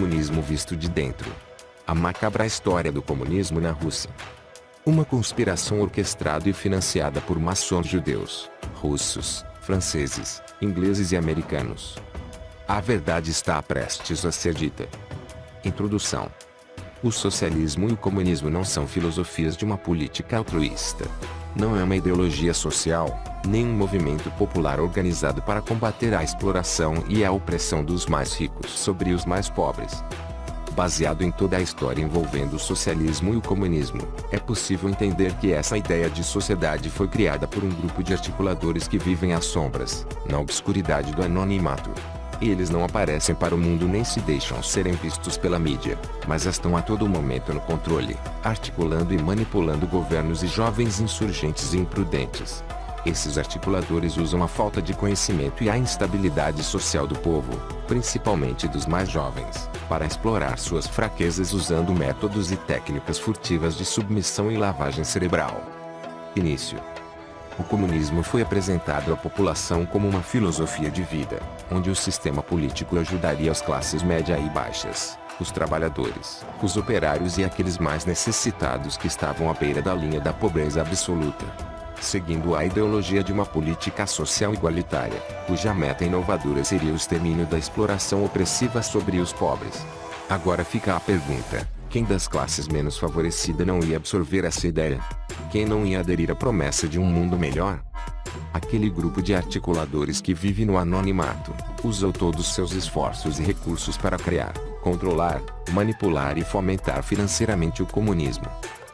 comunismo visto de dentro. A macabra história do comunismo na Rússia. Uma conspiração orquestrada e financiada por maçons judeus, russos, franceses, ingleses e americanos. A verdade está prestes a ser dita. Introdução. O socialismo e o comunismo não são filosofias de uma política altruísta. Não é uma ideologia social, nem um movimento popular organizado para combater a exploração e a opressão dos mais ricos sobre os mais pobres. Baseado em toda a história envolvendo o socialismo e o comunismo, é possível entender que essa ideia de sociedade foi criada por um grupo de articuladores que vivem às sombras, na obscuridade do anonimato. Eles não aparecem para o mundo nem se deixam serem vistos pela mídia, mas estão a todo momento no controle, articulando e manipulando governos e jovens insurgentes e imprudentes. Esses articuladores usam a falta de conhecimento e a instabilidade social do povo, principalmente dos mais jovens, para explorar suas fraquezas usando métodos e técnicas furtivas de submissão e lavagem cerebral. Início. O comunismo foi apresentado à população como uma filosofia de vida, onde o sistema político ajudaria as classes média e baixas, os trabalhadores, os operários e aqueles mais necessitados que estavam à beira da linha da pobreza absoluta. Seguindo a ideologia de uma política social igualitária, cuja meta inovadora seria o extermínio da exploração opressiva sobre os pobres. Agora fica a pergunta: quem das classes menos favorecidas não ia absorver essa ideia? Quem não ia aderir à promessa de um mundo melhor? Aquele grupo de articuladores que vive no anonimato, usou todos seus esforços e recursos para criar, controlar, manipular e fomentar financeiramente o comunismo,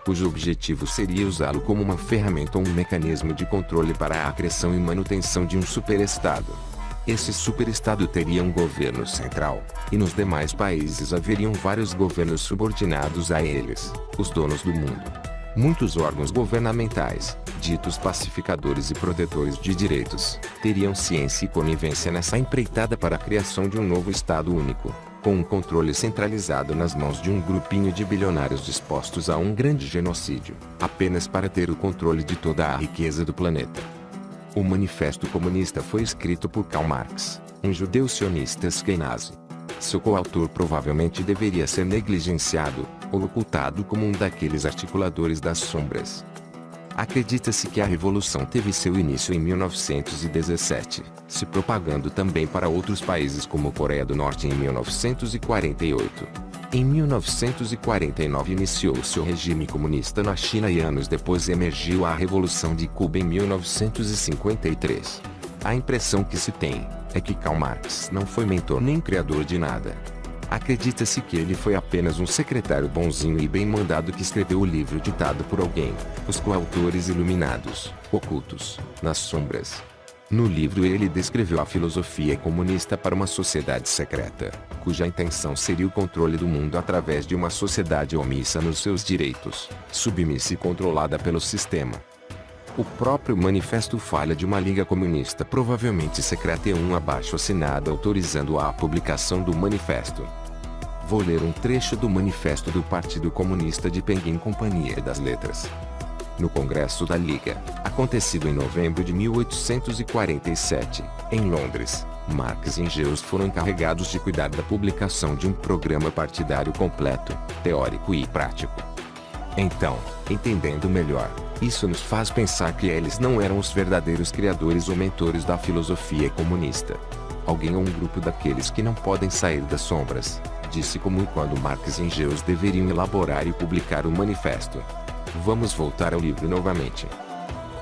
cujo objetivo seria usá-lo como uma ferramenta ou um mecanismo de controle para a criação e manutenção de um superestado. Esse superestado teria um governo central, e nos demais países haveriam vários governos subordinados a eles, os donos do mundo. Muitos órgãos governamentais, ditos pacificadores e protetores de direitos, teriam ciência e conivência nessa empreitada para a criação de um novo Estado único, com um controle centralizado nas mãos de um grupinho de bilionários dispostos a um grande genocídio, apenas para ter o controle de toda a riqueza do planeta. O Manifesto Comunista foi escrito por Karl Marx, um judeu sionista esquenazi. Seu coautor provavelmente deveria ser negligenciado, ou ocultado como um daqueles articuladores das sombras. Acredita-se que a revolução teve seu início em 1917, se propagando também para outros países como Coreia do Norte em 1948. Em 1949 iniciou-se o regime comunista na China e anos depois emergiu a Revolução de Cuba em 1953. A impressão que se tem é que Karl Marx não foi mentor nem criador de nada. Acredita-se que ele foi apenas um secretário bonzinho e bem mandado que escreveu o livro ditado por alguém, os coautores iluminados, ocultos, nas sombras. No livro ele descreveu a filosofia comunista para uma sociedade secreta, cuja intenção seria o controle do mundo através de uma sociedade omissa nos seus direitos, submissa e controlada pelo sistema. O próprio manifesto fala de uma liga comunista provavelmente secreta e um abaixo-assinado autorizando a publicação do manifesto. Vou ler um trecho do manifesto do Partido Comunista de Pequim Companhia das Letras. No Congresso da Liga, acontecido em novembro de 1847, em Londres, Marx e Engels foram encarregados de cuidar da publicação de um programa partidário completo, teórico e prático. Então, entendendo melhor, isso nos faz pensar que eles não eram os verdadeiros criadores ou mentores da filosofia comunista. Alguém ou um grupo daqueles que não podem sair das sombras, disse como e quando Marx e Engels deveriam elaborar e publicar o manifesto. Vamos voltar ao livro novamente.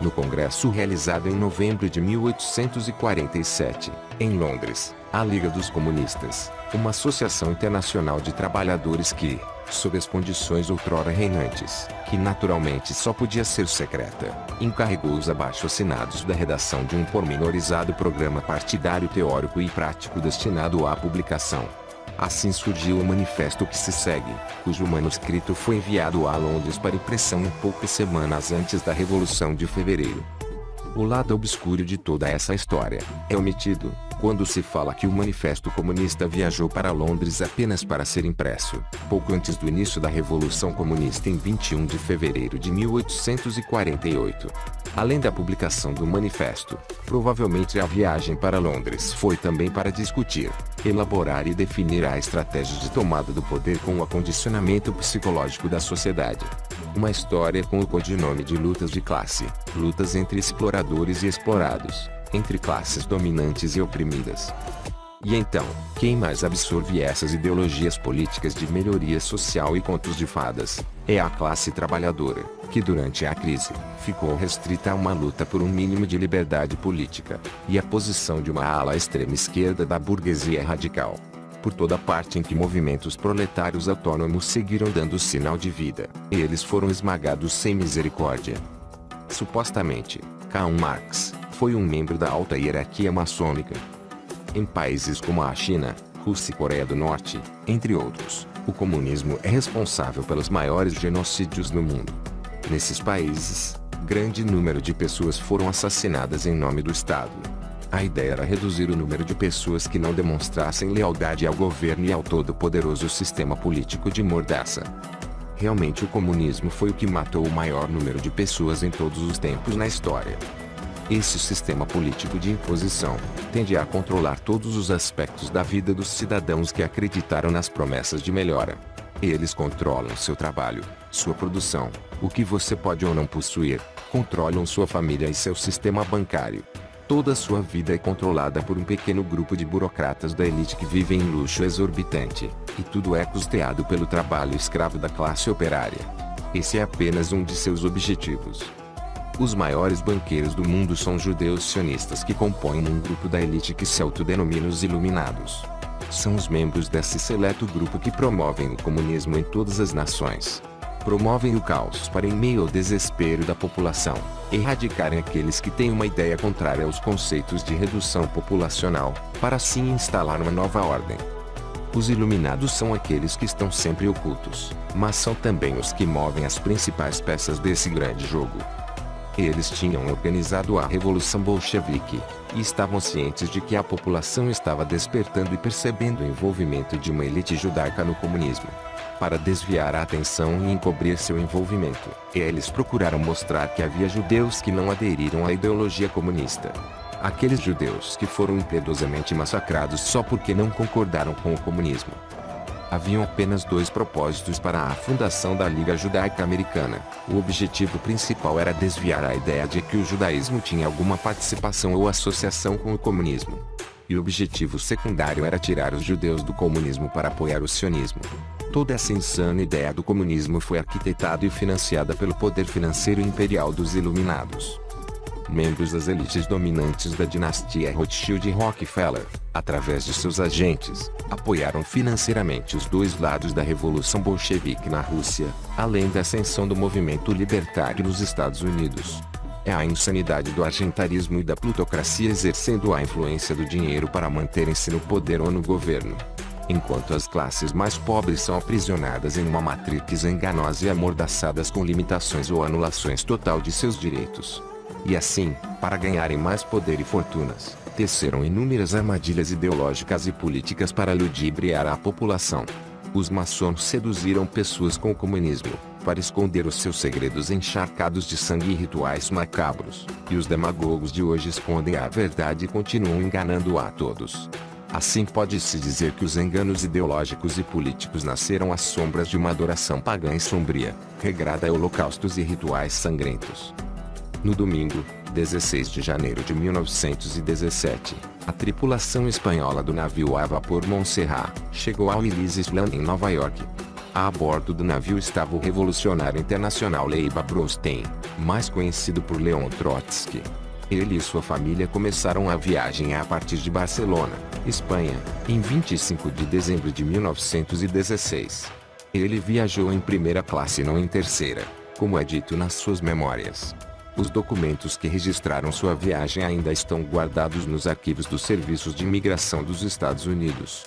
No congresso realizado em novembro de 1847, em Londres, a Liga dos Comunistas, uma associação internacional de trabalhadores que, sob as condições outrora reinantes, que naturalmente só podia ser secreta, encarregou os abaixo-assinados da redação de um pormenorizado programa partidário teórico e prático destinado à publicação. Assim surgiu o manifesto que se segue, cujo manuscrito foi enviado a Londres para impressão em poucas semanas antes da Revolução de Fevereiro. O lado obscuro de toda essa história é omitido, Quando se fala que o Manifesto Comunista viajou para Londres apenas para ser impresso, pouco antes do início da Revolução Comunista em 21 de fevereiro de 1848. Além da publicação do manifesto, provavelmente a viagem para Londres foi também para discutir, elaborar e definir a estratégia de tomada do poder com o acondicionamento psicológico da sociedade. Uma história com o codinome de lutas de classe, lutas entre exploradores e explorados, entre classes dominantes e oprimidas. E então, quem mais absorve essas ideologias políticas de melhoria social e contos de fadas, é a classe trabalhadora, que durante a crise, ficou restrita a uma luta por um mínimo de liberdade política, e a posição de uma ala extrema esquerda da burguesia radical. Por toda parte em que movimentos proletários autônomos seguiram dando sinal de vida, eles foram esmagados sem misericórdia. Supostamente, Karl Marx foi um membro da alta hierarquia maçônica. Em países como a China, Rússia e Coreia do Norte, entre outros, o comunismo é responsável pelos maiores genocídios no mundo. Nesses países, grande número de pessoas foram assassinadas em nome do Estado. A ideia era reduzir o número de pessoas que não demonstrassem lealdade ao governo e ao todo-poderoso sistema político de mordaça. Realmente o comunismo foi o que matou o maior número de pessoas em todos os tempos na história. Esse sistema político de imposição tende a controlar todos os aspectos da vida dos cidadãos que acreditaram nas promessas de melhora. Eles controlam seu trabalho, sua produção, o que você pode ou não possuir, controlam sua família e seu sistema bancário. Toda sua vida é controlada por um pequeno grupo de burocratas da elite que vivem em luxo exorbitante, e tudo é custeado pelo trabalho escravo da classe operária. Esse é apenas um de seus objetivos. Os maiores banqueiros do mundo são judeus sionistas que compõem um grupo da elite que se autodenomina os Iluminados. São os membros desse seleto grupo que promovem o comunismo em todas as nações. Promovem o caos para, em meio ao desespero da população, erradicarem aqueles que têm uma ideia contrária aos conceitos de redução populacional, para assim instalar uma nova ordem. Os Iluminados são aqueles que estão sempre ocultos, mas são também os que movem as principais peças desse grande jogo. Eles tinham organizado a Revolução Bolchevique, e estavam cientes de que a população estava despertando e percebendo o envolvimento de uma elite judaica no comunismo. Para desviar a atenção e encobrir seu envolvimento, eles procuraram mostrar que havia judeus que não aderiram à ideologia comunista. Aqueles judeus que foram impiedosamente massacrados só porque não concordaram com o comunismo. Haviam apenas dois propósitos para a fundação da Liga Judaica Americana. O objetivo principal era desviar a ideia de que o judaísmo tinha alguma participação ou associação com o comunismo. E o objetivo secundário era tirar os judeus do comunismo para apoiar o sionismo. Toda essa insana ideia do comunismo foi arquitetada e financiada pelo poder financeiro imperial dos Iluminados. Membros das elites dominantes da dinastia Rothschild e Rockefeller, através de seus agentes, apoiaram financeiramente os dois lados da Revolução Bolchevique na Rússia, além da ascensão do movimento libertário nos Estados Unidos. É a insanidade do agentarismo e da plutocracia exercendo a influência do dinheiro para manterem-se no poder ou no governo. Enquanto as classes mais pobres são aprisionadas em uma matrix enganosa e amordaçadas com limitações ou anulações total de seus direitos. E assim, para ganharem mais poder e fortunas, teceram inúmeras armadilhas ideológicas e políticas para ludibriar a população. Os maçons seduziram pessoas com o comunismo, para esconder os seus segredos encharcados de sangue e rituais macabros, e os demagogos de hoje escondem a verdade e continuam enganando a todos. Assim pode-se dizer que os enganos ideológicos e políticos nasceram às sombras de uma adoração pagã e sombria, regrada a holocaustos e rituais sangrentos. No domingo, 16 de janeiro de 1917, a tripulação espanhola do navio a vapor Montserrat chegou ao Ellis Island em Nova York. A bordo do navio estava o revolucionário internacional Leiba Bronstein, mais conhecido por Leon Trotsky. Ele e sua família começaram a viagem a partir de Barcelona, Espanha, em 25 de dezembro de 1916. Ele viajou em primeira classe e não em terceira, como é dito nas suas memórias. Os documentos que registraram sua viagem ainda estão guardados nos arquivos dos serviços de imigração dos Estados Unidos.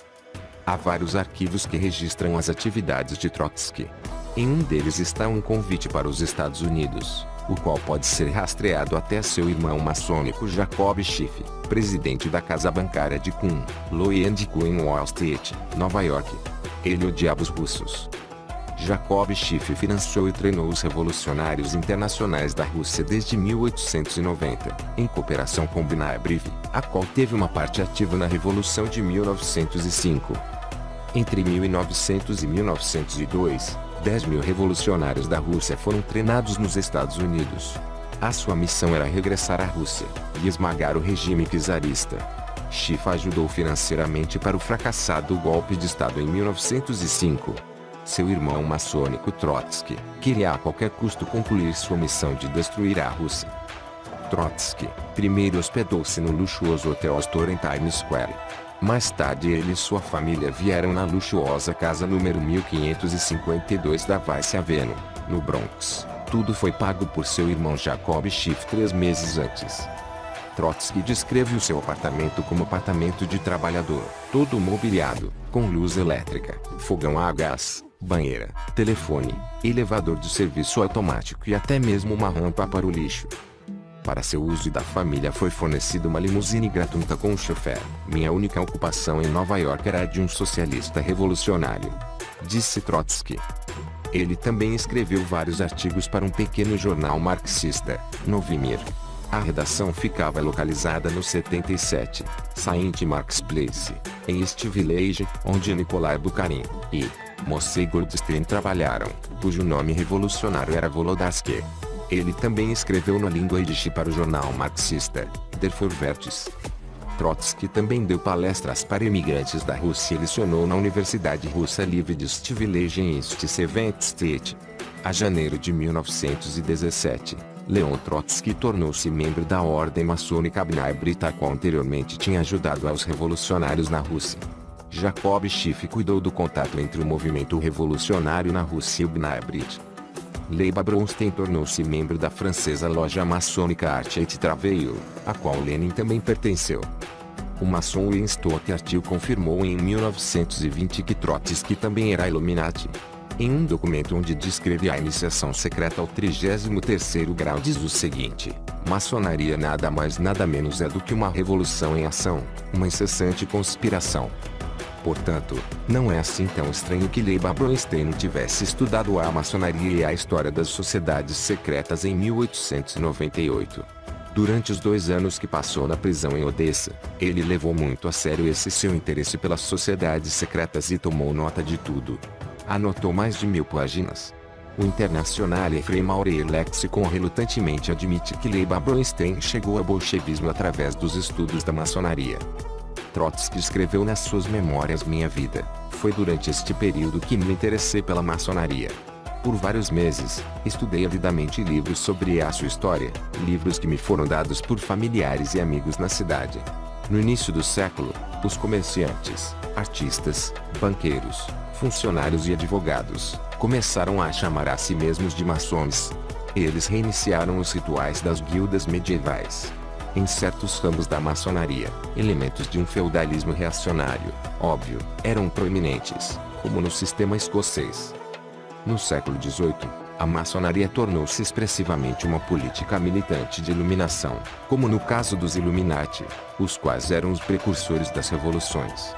Há vários arquivos que registram as atividades de Trotsky. Em um deles está um convite para os Estados Unidos, o qual pode ser rastreado até seu irmão maçônico Jacob Schiff, presidente da casa bancária de Kuhn, Loewy & Co em Wall Street, Nova York. Ele odiava os russos. Jacob Schiff financiou e treinou os revolucionários internacionais da Rússia desde 1890, em cooperação com Bnei B'rith, a qual teve uma parte ativa na Revolução de 1905. Entre 1900 e 1902, 10 mil revolucionários da Rússia foram treinados nos Estados Unidos. A sua missão era regressar à Rússia e esmagar o regime czarista. Schiff ajudou financeiramente para o fracassado golpe de Estado em 1905. Seu irmão maçônico Trotsky queria a qualquer custo concluir sua missão de destruir a Rússia. Trotsky primeiro hospedou-se no luxuoso Hotel Astoria em Times Square. Mais tarde ele e sua família vieram na luxuosa casa número 1552 da Vice Avenue, no Bronx. Tudo foi pago por seu irmão Jacob Schiff 3 meses antes. Trotsky descreve o seu apartamento como apartamento de trabalhador, todo mobiliado, com luz elétrica, fogão a gás, banheira, telefone, elevador de serviço automático e até mesmo uma rampa para o lixo. Para seu uso e da família foi fornecida uma limusine gratuita com um chofer. Minha única ocupação em Nova York era a de um socialista revolucionário, disse Trotsky. Ele também escreveu vários artigos para um pequeno jornal marxista, Novimir. A redação ficava localizada no 77, Saint Mark's Place, em East Village, onde Nikolai Bukharin e Moshe Goldstein trabalharam, cujo nome revolucionário era Volodarsky. Ele também escreveu na língua Yiddish para o jornal marxista, Der Vorwärts. Trotsky também deu palestras para imigrantes da Rússia e lecionou na Universidade Russa Livre de East Village em East 7th Street. A janeiro de 1917, Leon Trotsky tornou-se membro da ordem maçônica Bnei B'rith, a qual anteriormente tinha ajudado aos revolucionários na Rússia. Jacob Schiff cuidou do contato entre o movimento revolucionário na Rússia e o Bnei B'rith. Leiba Bronstein tornou-se membro da francesa loja maçônica Arte et Travail, a qual Lenin também pertenceu. O maçom Winston Churchill confirmou em 1920 que Trotsky também era Illuminati. Em um documento onde descreve a iniciação secreta ao 33º grau diz o seguinte: maçonaria nada mais nada menos é do que uma revolução em ação, uma incessante conspiração. Portanto, não é assim tão estranho que Leiba Bronstein tivesse estudado a maçonaria e a história das sociedades secretas em 1898. Durante os 2 anos que passou na prisão em Odessa, ele levou muito a sério esse seu interesse pelas sociedades secretas e tomou nota de tudo. Anotou mais de 1000 páginas. O Internationale Freimaurer Lexicon relutantemente admite que Leiba Bronstein chegou ao bolchevismo através dos estudos da maçonaria. Trotsky escreveu nas suas memórias: minha vida foi durante este período que me interessei pela maçonaria. Por vários meses, estudei avidamente livros sobre a sua história, livros que me foram dados por familiares e amigos na cidade. No início do século, os comerciantes, artistas, banqueiros, funcionários e advogados começaram a chamar a si mesmos de maçons. Eles reiniciaram os rituais das guildas medievais. Em certos ramos da maçonaria, elementos de um feudalismo reacionário, óbvio, eram proeminentes, como no sistema escocês. No século XVIII, a maçonaria tornou-se expressivamente uma política militante de iluminação, como no caso dos Illuminati, os quais eram os precursores das revoluções.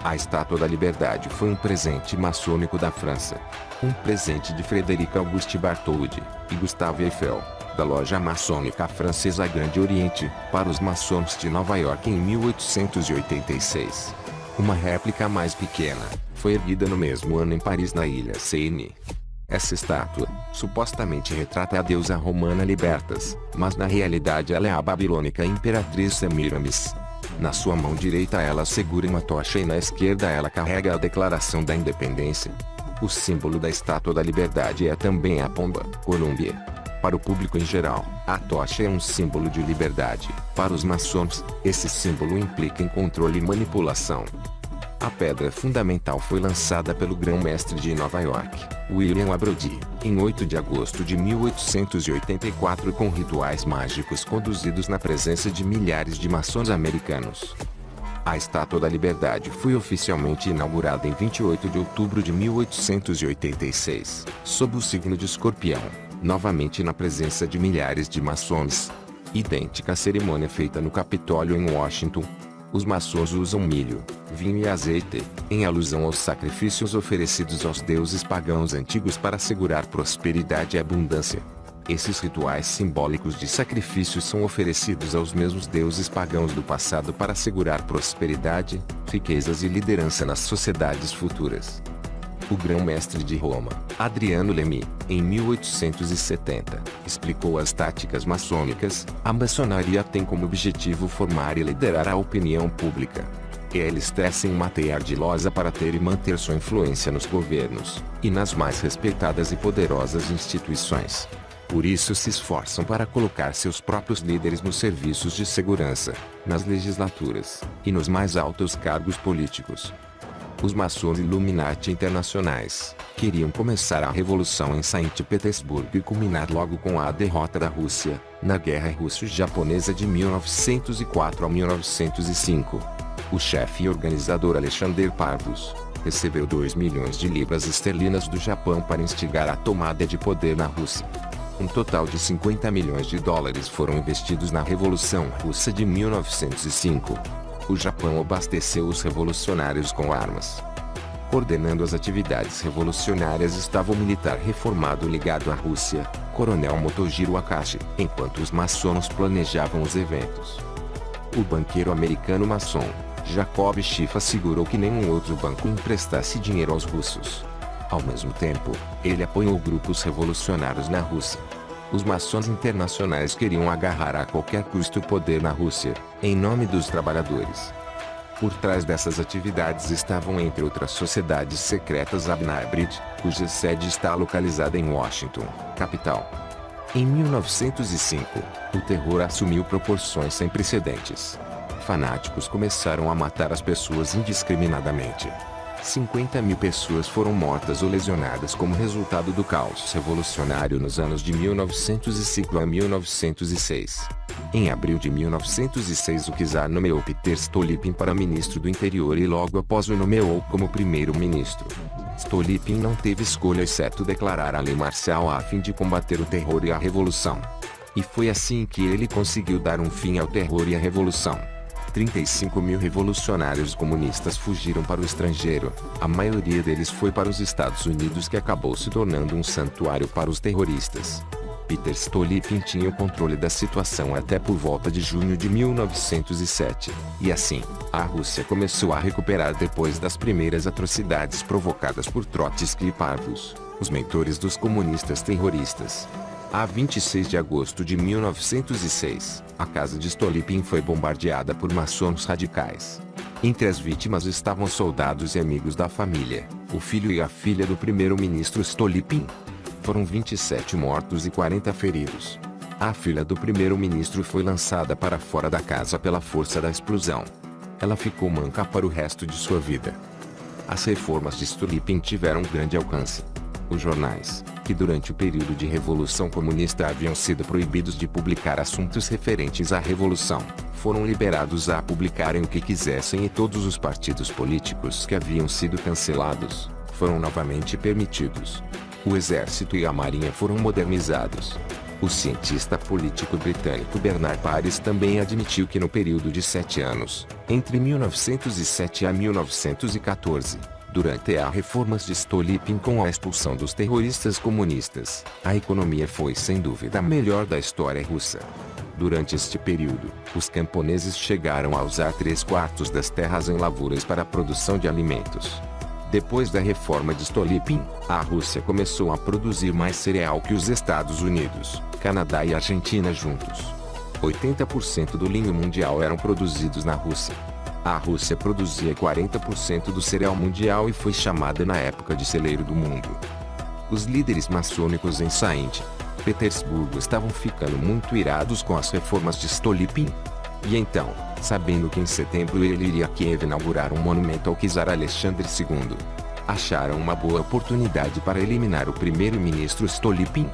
A Estátua da Liberdade foi um presente maçônico da França. Um presente de Frederic Auguste Bartholdi e Gustave Eiffel, da loja maçônica francesa Grande Oriente, para os maçons de Nova York em 1886. Uma réplica mais pequena foi erguida no mesmo ano em Paris, na ilha Seine. Essa estátua, supostamente retrata a deusa romana Libertas, mas na realidade ela é a babilônica imperatriz Semiramis. Na sua mão direita ela segura uma tocha e na esquerda ela carrega a Declaração da Independência. O símbolo da Estátua da Liberdade é também a pomba, Columbia. Para o público em geral, a tocha é um símbolo de liberdade. Para os maçons, esse símbolo implica em controle e manipulação. A pedra fundamental foi lançada pelo grão-mestre de Nova York, William A. Brodie, em 8 de agosto de 1884 com rituais mágicos conduzidos na presença de milhares de maçons americanos. A Estátua da Liberdade foi oficialmente inaugurada em 28 de outubro de 1886, sob o signo de Escorpião. novamente na presença de milhares de maçons. Idêntica à cerimônia feita no Capitólio em Washington. Os maçons usam milho, vinho e azeite, em alusão aos sacrifícios oferecidos aos deuses pagãos antigos para assegurar prosperidade e abundância. Esses rituais simbólicos de sacrifícios são oferecidos aos mesmos deuses pagãos do passado para assegurar prosperidade, riquezas e liderança nas sociedades futuras. O grão-mestre de Roma, Adriano Lemy, em 1870, explicou as táticas maçônicas. A maçonaria tem como objetivo formar e liderar a opinião pública. Eles tecem uma teia ardilosa para ter e manter sua influência nos governos, e nas mais respeitadas e poderosas instituições. Por isso se esforçam para colocar seus próprios líderes nos serviços de segurança, nas legislaturas, e nos mais altos cargos políticos. Os maçons Illuminati internacionais queriam começar a revolução em Saint Petersburgo e culminar logo com a derrota da Rússia, na Guerra Russo-Japonesa de 1904 a 1905. O chefe e organizador Alexander Pavlos recebeu 2 milhões de libras esterlinas do Japão para instigar a tomada de poder na Rússia. Um total de 50 milhões de dólares foram investidos na Revolução Russa de 1905. O Japão abasteceu os revolucionários com armas. Coordenando as atividades revolucionárias estava o militar reformado ligado à Rússia, Coronel Motojiro Akashi, enquanto os maçons planejavam os eventos. O banqueiro americano maçom, Jacob Schiff, assegurou que nenhum outro banco emprestasse dinheiro aos russos. Ao mesmo tempo, ele apoiou grupos revolucionários na Rússia. Os maçons internacionais queriam agarrar a qualquer custo o poder na Rússia, em nome dos trabalhadores. Por trás dessas atividades estavam entre outras sociedades secretas a B'nai cuja sede está localizada em Washington, capital. Em 1905, o terror assumiu proporções sem precedentes. Fanáticos começaram a matar as pessoas indiscriminadamente. 50 mil pessoas foram mortas ou lesionadas como resultado do caos revolucionário nos anos de 1905 a 1906. Em abril de 1906 o czar nomeou Peter Stolypin para ministro do interior e logo após o nomeou como primeiro-ministro. Stolypin não teve escolha exceto declarar a lei marcial a fim de combater o terror e a revolução. E foi assim que ele conseguiu dar um fim ao terror e à revolução. 35 mil revolucionários comunistas fugiram para o estrangeiro, a maioria deles foi para os Estados Unidos, que acabou se tornando um santuário para os terroristas. Peter Stolypin tinha o controle da situação até por volta de junho de 1907, e assim, a Rússia começou a recuperar depois das primeiras atrocidades provocadas por Trotsky e Pavlos, os mentores dos comunistas terroristas. A 26 de agosto de 1906, a casa de Stolypin foi bombardeada por maçons radicais. Entre as vítimas estavam soldados e amigos da família, o filho e a filha do primeiro-ministro Stolypin. Foram 27 mortos e 40 feridos. A filha do primeiro-ministro foi lançada para fora da casa pela força da explosão. Ela ficou manca para o resto de sua vida. As reformas de Stolypin tiveram grande alcance. Os jornais, que durante o período de Revolução Comunista haviam sido proibidos de publicar assuntos referentes à Revolução, foram liberados a publicarem o que quisessem, e todos os partidos políticos que haviam sido cancelados, foram novamente permitidos. O exército e a marinha foram modernizados. O cientista político britânico Bernard Paris também admitiu que no período de 7 anos, entre 1907 a 1914, durante as reformas de Stolypin com a expulsão dos terroristas comunistas, a economia foi sem dúvida a melhor da história russa. Durante este período, os camponeses chegaram a usar 3/4 das terras em lavouras para a produção de alimentos. Depois da reforma de Stolypin, a Rússia começou a produzir mais cereal que os Estados Unidos, Canadá e Argentina juntos. 80% do linho mundial eram produzidos na Rússia. A Rússia produzia 40% do cereal mundial e foi chamada na época de celeiro do mundo. Os líderes maçônicos em Saint Petersburgo estavam ficando muito irados com as reformas de Stolypin. E então, sabendo que em setembro ele iria a Kiev inaugurar um monumento ao czar Alexandre II, acharam uma boa oportunidade para eliminar o primeiro-ministro Stolypin.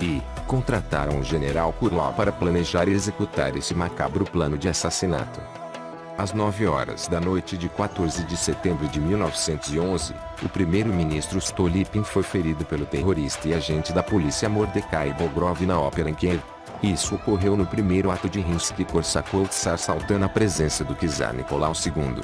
E contrataram o general Kurlov para planejar e executar esse macabro plano de assassinato. Às 9 horas da noite de 14 de setembro de 1911, o primeiro-ministro Stolypin foi ferido pelo terrorista e agente da polícia Mordecai Bogrov na ópera em Kiev. Isso ocorreu no primeiro ato de Rimsky-Korsakov Tsar Sultan na presença do czar Nicolau II.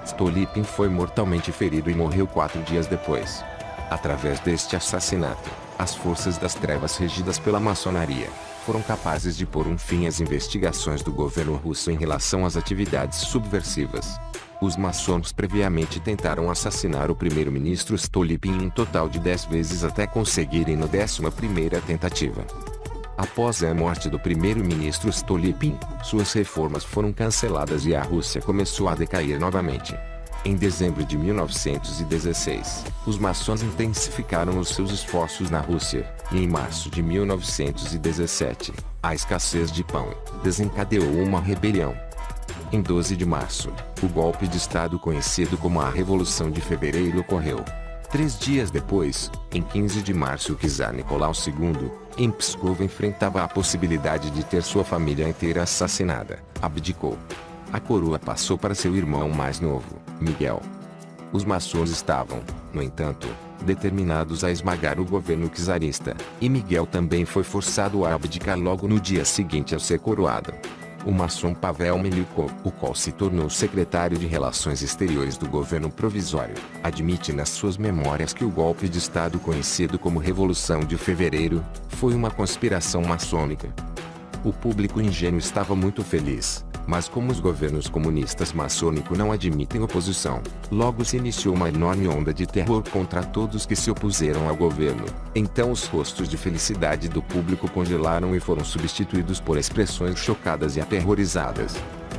Stolypin foi mortalmente ferido e morreu 4 dias depois. Através deste assassinato, as forças das trevas regidas pela maçonaria foram capazes de pôr um fim às investigações do governo russo em relação às atividades subversivas. Os maçons previamente tentaram assassinar o primeiro-ministro Stolypin um total de 10 vezes até conseguirem na 11ª tentativa. Após a morte do primeiro-ministro Stolypin, suas reformas foram canceladas e a Rússia começou a decair novamente. Em dezembro de 1916, os maçons intensificaram os seus esforços na Rússia, e em março de 1917, a escassez de pão desencadeou uma rebelião. Em 12 de março, o golpe de Estado conhecido como a Revolução de Fevereiro ocorreu. 3 dias depois, em 15 de março, o czar Nicolau II, em Pskov, enfrentava a possibilidade de ter sua família inteira assassinada, abdicou. A coroa passou para seu irmão mais novo, Miguel. Os maçons estavam, no entanto, determinados a esmagar o governo czarista, e Miguel também foi forçado a abdicar logo no dia seguinte ao ser coroado. O maçom Pavel Melikov, o qual se tornou secretário de Relações Exteriores do governo provisório, admite nas suas memórias que o golpe de Estado conhecido como Revolução de Fevereiro foi uma conspiração maçônica. O público ingênuo estava muito feliz, mas como os governos comunistas maçônicos não admitem oposição, logo se iniciou uma enorme onda de terror contra todos que se opuseram ao governo. Então os rostos de felicidade do público congelaram e foram substituídos por expressões chocadas e aterrorizadas.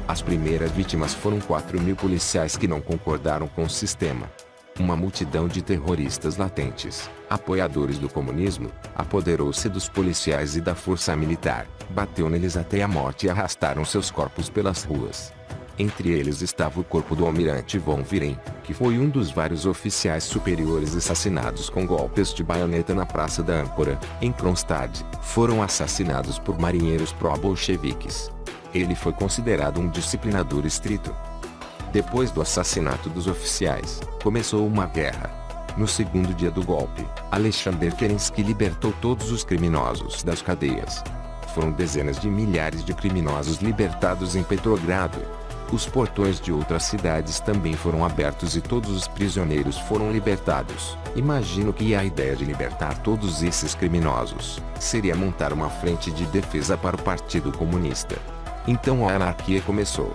As primeiras vítimas foram 4.000 policiais que não concordaram com o sistema. Uma multidão de terroristas latentes, apoiadores do comunismo, apoderou-se dos policiais e da força militar, bateu neles até a morte e arrastaram seus corpos pelas ruas. Entre eles estava o corpo do almirante von Viren, que foi um dos vários oficiais superiores assassinados com golpes de baioneta na Praça da Âncora, em Kronstadt. Foram assassinados por marinheiros pró-bolcheviques. Ele foi considerado um disciplinador estrito. Depois do assassinato dos oficiais, começou uma guerra. No segundo dia do golpe, Alexander Kerensky libertou todos os criminosos das cadeias. Foram dezenas de milhares de criminosos libertados em Petrogrado. Os portões de outras cidades também foram abertos e todos os prisioneiros foram libertados. Imagino que a ideia de libertar todos esses criminosos seria montar uma frente de defesa para o Partido Comunista. Então a anarquia começou.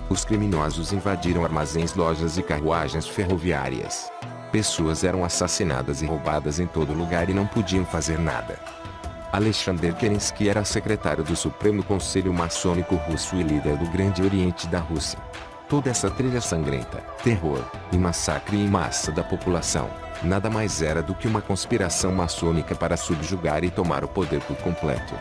Os criminosos invadiram armazéns, lojas e carruagens ferroviárias. Pessoas eram assassinadas e roubadas em todo lugar e não podiam fazer nada. Alexander Kerensky era secretário do Supremo Conselho Maçônico Russo e líder do Grande Oriente da Rússia. Toda essa trilha sangrenta, terror e massacre em massa da população, nada mais era do que uma conspiração maçônica para subjugar e tomar o poder por completo.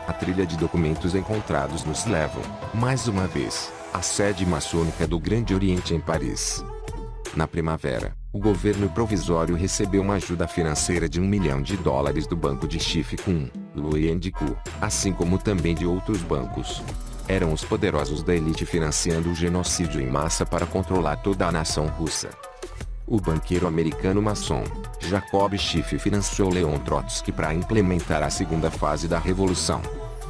A trilha de documentos encontrados nos levam, mais uma vez, à sede maçônica do Grande Oriente em Paris. Na primavera, o governo provisório recebeu uma ajuda financeira de $1 milhão do Banco de Chiffre Louis & Co., assim como também de outros bancos. Eram os poderosos da elite financiando o genocídio em massa para controlar toda a nação russa. O banqueiro americano maçom, Jacob Schiff, financiou Leon Trotsky para implementar a segunda fase da Revolução.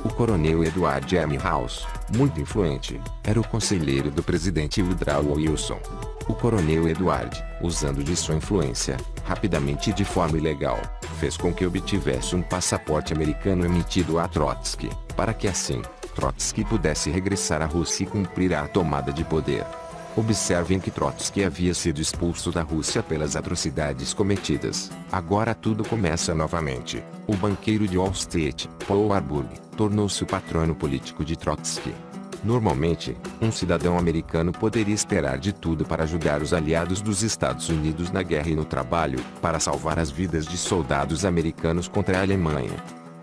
O coronel Edward M. House, muito influente, era o conselheiro do presidente Woodrow Wilson. O coronel Edward, usando de sua influência, rapidamente e de forma ilegal, fez com que obtivesse um passaporte americano emitido a Trotsky, para que assim, Trotsky pudesse regressar à Rússia e cumprir a tomada de poder. Observem que Trotsky havia sido expulso da Rússia pelas atrocidades cometidas. Agora tudo começa novamente. O banqueiro de Wall Street, Paul Warburg, tornou-se o patrono político de Trotsky. Normalmente, um cidadão americano poderia esperar de tudo para ajudar os aliados dos Estados Unidos na guerra e no trabalho, para salvar as vidas de soldados americanos contra a Alemanha.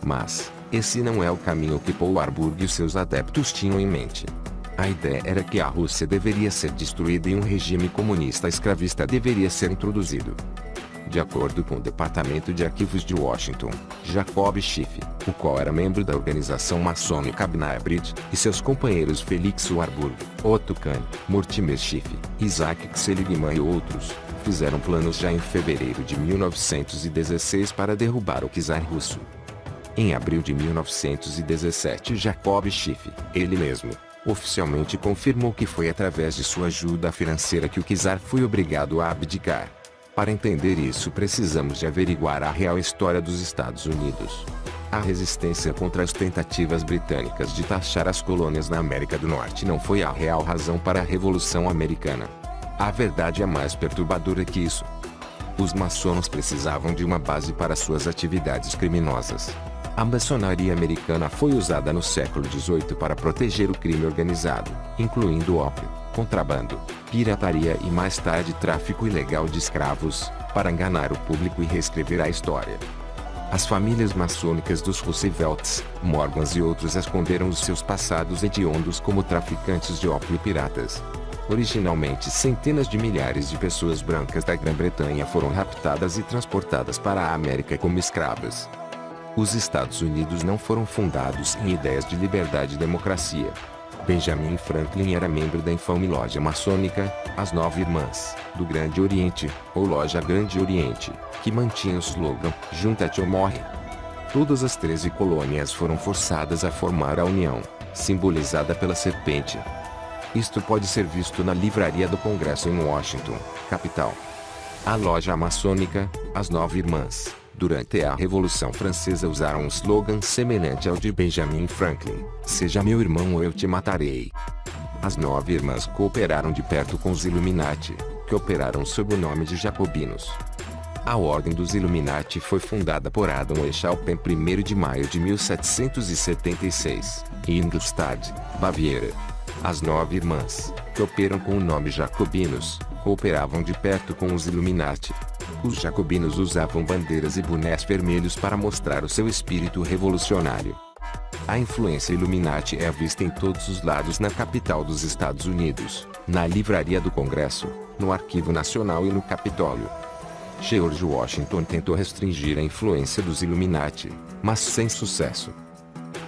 Mas, esse não é o caminho que Paul Warburg e seus adeptos tinham em mente. A ideia era que a Rússia deveria ser destruída e um regime comunista escravista deveria ser introduzido. De acordo com o Departamento de Arquivos de Washington, Jacob Schiff, o qual era membro da organização maçônica B'nai B'rith, e seus companheiros Felix Warburg, Otto Kahn, Mortimer Schiff, Isaac Seligman e outros, fizeram planos já em fevereiro de 1916 para derrubar o czar russo. Em abril de 1917, Jacob Schiff, ele mesmo, oficialmente confirmou que foi através de sua ajuda financeira que o czar foi obrigado a abdicar. Para entender isso, precisamos de averiguar a real história dos Estados Unidos. A resistência contra as tentativas britânicas de taxar as colônias na América do Norte não foi a real razão para a Revolução Americana. A verdade é mais perturbadora que isso. Os maçons precisavam de uma base para suas atividades criminosas. A maçonaria americana foi usada no século XVIII para proteger o crime organizado, incluindo ópio, contrabando, pirataria e mais tarde tráfico ilegal de escravos, para enganar o público e reescrever a história. As famílias maçônicas dos Roosevelts, Morgans e outros esconderam os seus passados hediondos como traficantes de ópio e piratas. Originalmente, centenas de milhares de pessoas brancas da Grã-Bretanha foram raptadas e transportadas para a América como escravas. Os Estados Unidos não foram fundados em ideias de liberdade e democracia. Benjamin Franklin era membro da infame loja maçônica, as Nove Irmãs, do Grande Oriente, ou Loja Grande Oriente, que mantinha o slogan, Junta-te ou morre. Todas as 13 colônias foram forçadas a formar a União, simbolizada pela serpente. Isto pode ser visto na Livraria do Congresso em Washington, capital. A loja maçônica, as Nove Irmãs, durante a Revolução Francesa usaram um slogan semelhante ao de Benjamin Franklin, seja meu irmão ou eu te matarei. As Nove Irmãs cooperaram de perto com os Illuminati, que operaram sob o nome de Jacobinos. A Ordem dos Illuminati foi fundada por Adam Weishaupt em 1º de maio de 1776, em Ingolstadt, Baviera. As Nove Irmãs, que operam com o nome Jacobinos, cooperavam de perto com os Illuminati. Os jacobinos usavam bandeiras e bonés vermelhos para mostrar o seu espírito revolucionário. A influência Illuminati é vista em todos os lados na capital dos Estados Unidos, na Livraria do Congresso, no Arquivo Nacional e no Capitólio. George Washington tentou restringir a influência dos Illuminati, mas sem sucesso.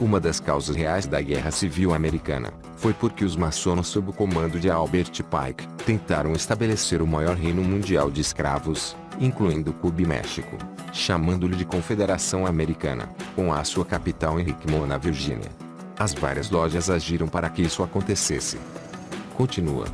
Uma das causas reais da Guerra Civil Americana foi porque os maçons sob o comando de Albert Pike tentaram estabelecer o maior reino mundial de escravos, incluindo Cuba e México, chamando-lhe de Confederação Americana, com a sua capital em Richmond, na Virgínia. As várias lojas agiram para que isso acontecesse. Continua.